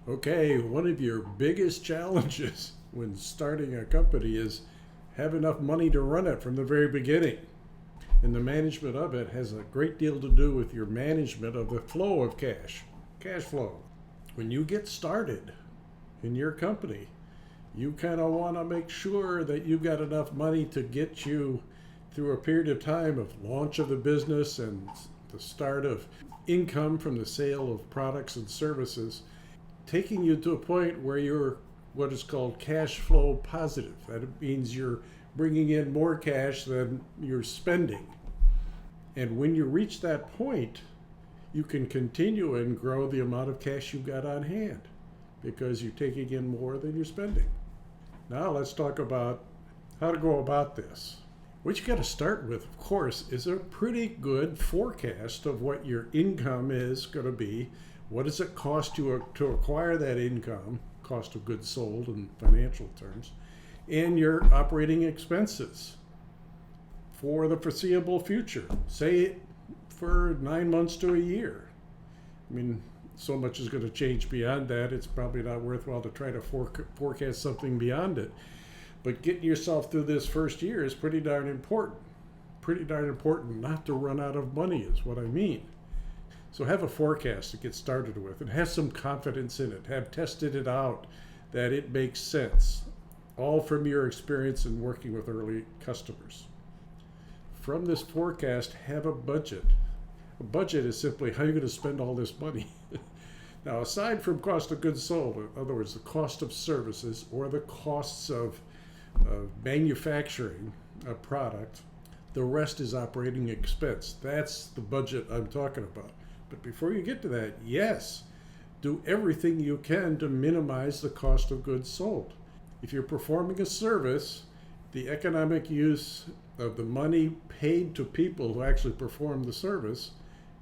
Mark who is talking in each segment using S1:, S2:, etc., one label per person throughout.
S1: Okay, one of your biggest challenges when starting a company is have enough money to run it from the very beginning. And the management of it has a great deal to do with your management of the flow of cash flow. When you get started in your company, you kind of want to make sure that you've got enough money to get you through a period of time of launch of the business and the start of income from the sale of products and services, taking you to a point where you're what is called cash flow positive. That means you're bringing in more cash than you're spending. And when you reach that point, you can continue and grow the amount of cash you've got on hand because you're taking in more than you're spending. Now let's talk about how to go about this. What you got to start with, of course, is a pretty good forecast of what your income is going to be. What does it cost you to acquire that income, cost of goods sold in financial terms, and your operating expenses for the foreseeable future, say for 9 months to a year. I mean, so much is going to change beyond that. It's probably not worthwhile to try to forecast something beyond it. But getting yourself through this first year is pretty darn important. Pretty darn important not to run out of money is what I mean. So have a forecast to get started with and have some confidence in it. Have tested it out that it makes sense. All from your experience in working with early customers. From this forecast, have a budget. A budget is simply how you're going to spend all this money. Now, aside from cost of goods sold, in other words, the cost of services or the costs of manufacturing a product, the rest is operating expense. That's the budget I'm talking about. But before you get to that, yes, do everything you can to minimize the cost of goods sold. If you're performing a service, the economic use of the money paid to people who actually perform the service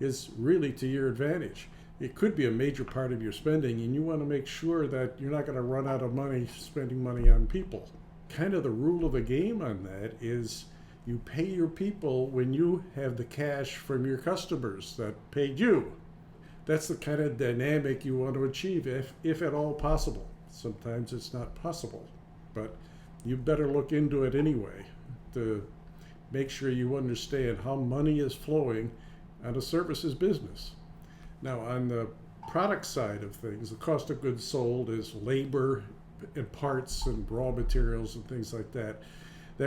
S1: is really to your advantage. It could be a major part of your spending, and you want to make sure that you're not going to run out of money spending money on people. Kind of the rule of the game on that is you pay your people when you have the cash from your customers that paid you. That's the kind of dynamic you want to achieve if at all possible. Sometimes it's not possible, but you better look into it anyway to make sure you understand how money is flowing on a services business. Now, on the product side of things, the cost of goods sold is labor and parts and raw materials and things like that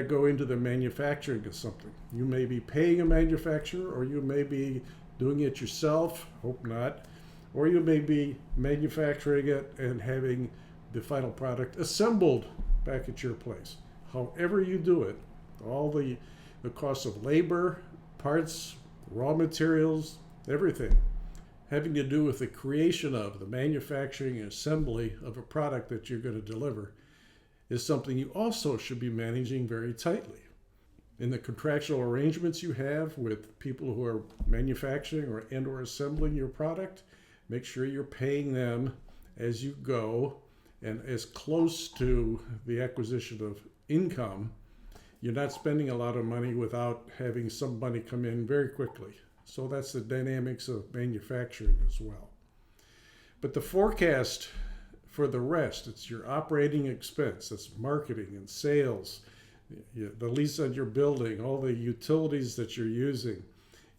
S1: go into the manufacturing of something. You may be paying a manufacturer, or you may be doing it yourself, hope not, or you may be manufacturing it and having the final product assembled back at your place. However you do it, all the costs of labor, parts, raw materials, everything having to do with the creation of the manufacturing and assembly of a product that you're going to deliver is something you also should be managing very tightly. In the contractual arrangements you have with people who are manufacturing or assembling your product, make sure you're paying them as you go and as close to the acquisition of income. You're not spending a lot of money without having some money come in very quickly. So that's the dynamics of manufacturing as well. But the forecast for the rest, it's your operating expense, that's marketing and sales, the lease on your building, all the utilities that you're using,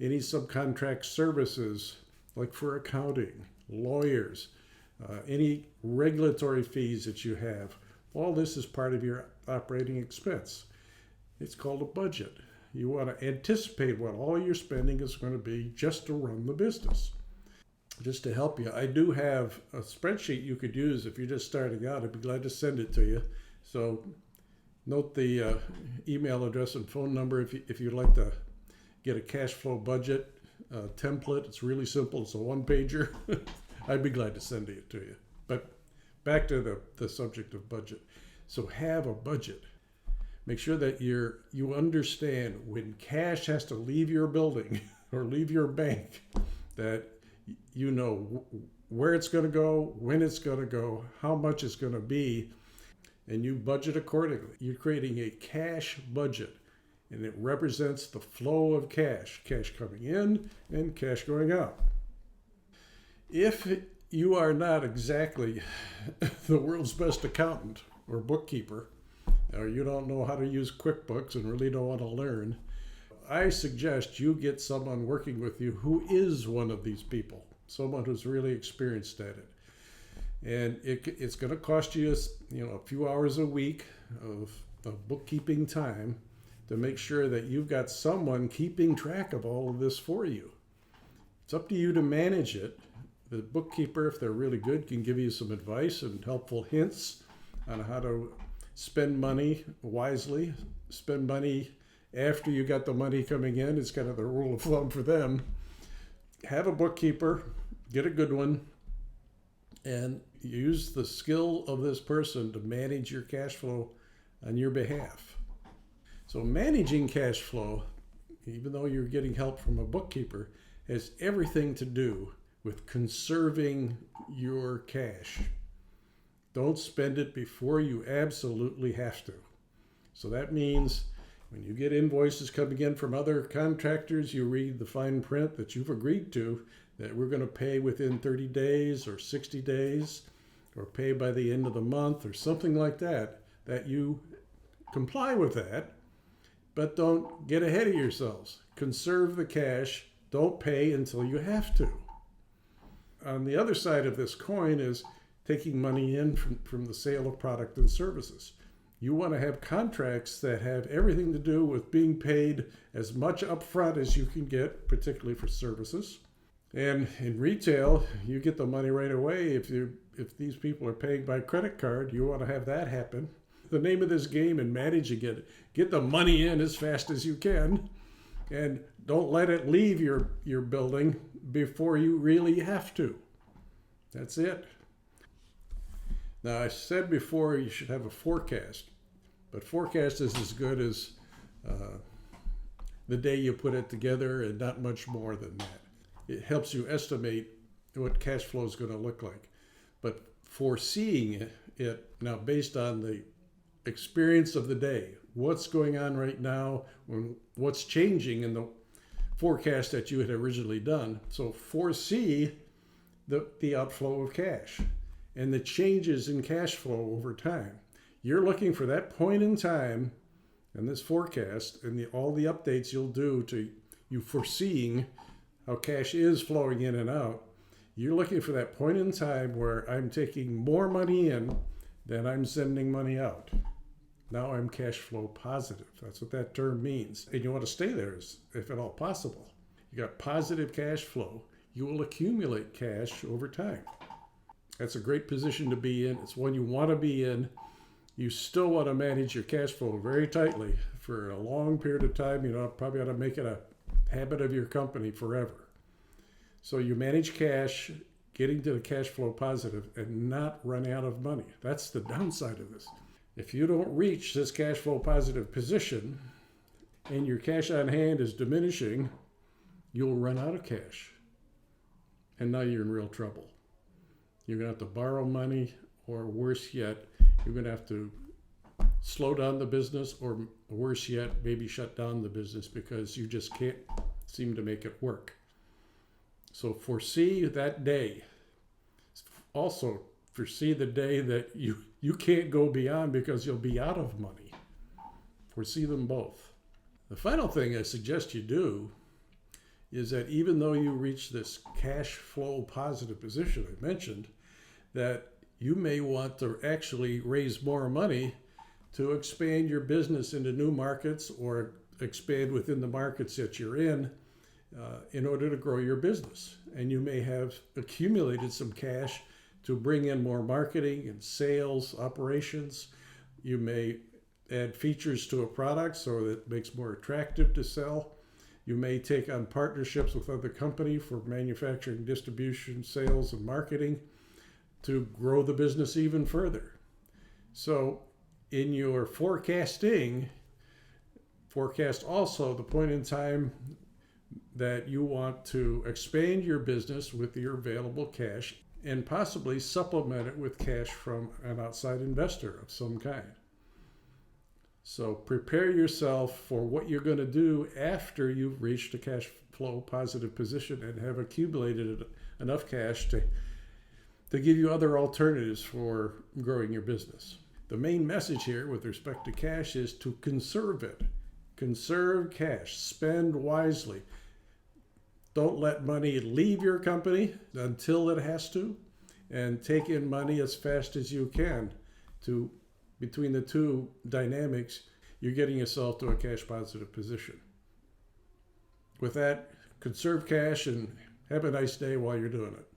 S1: any subcontract services like for accounting, lawyers, any regulatory fees that you have. All this is part of your operating expense. It's called a budget. You want to anticipate what all your spending is going to be just to run the business. Just to help you, I do have a spreadsheet you could use if you're just starting out. I'd be glad to send it to you. So note the email address and phone number if you'd like to get a cash flow budget template. It's really simple. It's a one-pager. I'd be glad to send it to you. But back to the subject of budget. So have a budget. Make sure that you understand when cash has to leave your building or leave your bank, that you know where it's going to go, when it's going to go, how much it's going to be, and you budget accordingly. You're creating a cash budget, and it represents the flow of cash coming in and cash going out. If you are not exactly the world's best accountant or bookkeeper, or you don't know how to use QuickBooks and really don't want to learn, I suggest you get someone working with you who is one of these people, someone who's really experienced at it. And it's going to cost you, a few hours a week of bookkeeping time to make sure that you've got someone keeping track of all of this for you. It's up to you to manage it. The bookkeeper, if they're really good, can give you some advice and helpful hints on how to spend money wisely, spend money after you got the money coming in. It's kind of the rule of thumb for them. Have a bookkeeper, get a good one, and use the skill of this person to manage your cash flow on your behalf. So managing cash flow, even though you're getting help from a bookkeeper, has everything to do with conserving your cash. Don't spend it before you absolutely have to. So that means when you get invoices coming in from other contractors, you read the fine print that you've agreed to, that we're going to pay within 30 days or 60 days, or pay by the end of the month or something like that, that you comply with that, but don't get ahead of yourselves. Conserve the cash. Don't pay until you have to. On the other side of this coin is taking money in from the sale of product and services. You want to have contracts that have everything to do with being paid as much upfront as you can get, particularly for services. And in retail, you get the money right away. If these people are paying by credit card, you want to have that happen. The name of this game in managing it, get the money in as fast as you can, and don't let it leave your building before you really have to. That's it. Now, I said before you should have a forecast, but forecast is as good as the day you put it together and not much more than that. It helps you estimate what cash flow is going to look like. But foreseeing it now based on the experience of the day, what's going on right now, what's changing in the forecast that you had originally done. So foresee the outflow of cash and the changes in cash flow over time. You're looking for that point in time in this forecast and all the updates you'll do to you foreseeing how cash is flowing in and out. You're looking for that point in time where I'm taking more money in than I'm sending money out. Now I'm cash flow positive. That's what that term means. And you want to stay there if at all possible. You got positive cash flow. You will accumulate cash over time. That's a great position to be in. It's one you want to be in. You still want to manage your cash flow very tightly for a long period of time. Probably ought to make it a habit of your company forever. So you manage cash, getting to the cash flow positive and not running out of money. That's the downside of this. If you don't reach this cash flow positive position and your cash on hand is diminishing, you'll run out of cash. And now you're in real trouble. You're going to have to borrow money, or worse yet, you're going to have to slow down the business, or worse yet, maybe shut down the business because you just can't seem to make it work. So foresee that day. Also, foresee the day that you can't go beyond because you'll be out of money. Foresee them both. The final thing I suggest you do is that even though you reach this cash flow positive position I mentioned, that you may want to actually raise more money to expand your business into new markets or expand within the markets that you're in order to grow your business. And you may have accumulated some cash to bring in more marketing and sales operations. You may add features to a product so that it makes more attractive to sell. You may take on partnerships with other companies for manufacturing, distribution, sales, and marketing to grow the business even further. So in your forecasting, forecast also the point in time that you want to expand your business with your available cash and possibly supplement it with cash from an outside investor of some kind. So prepare yourself for what you're going to do after you've reached a cash flow positive position and have accumulated enough cash to to give you other alternatives for growing your business. The main message here with respect to cash is to conserve it. Conserve cash. Spend wisely. Don't let money leave your company until it has to, and take in money as fast as you can. To between the two dynamics, you're getting yourself to a cash positive position. With that, conserve cash and have a nice day while you're doing it.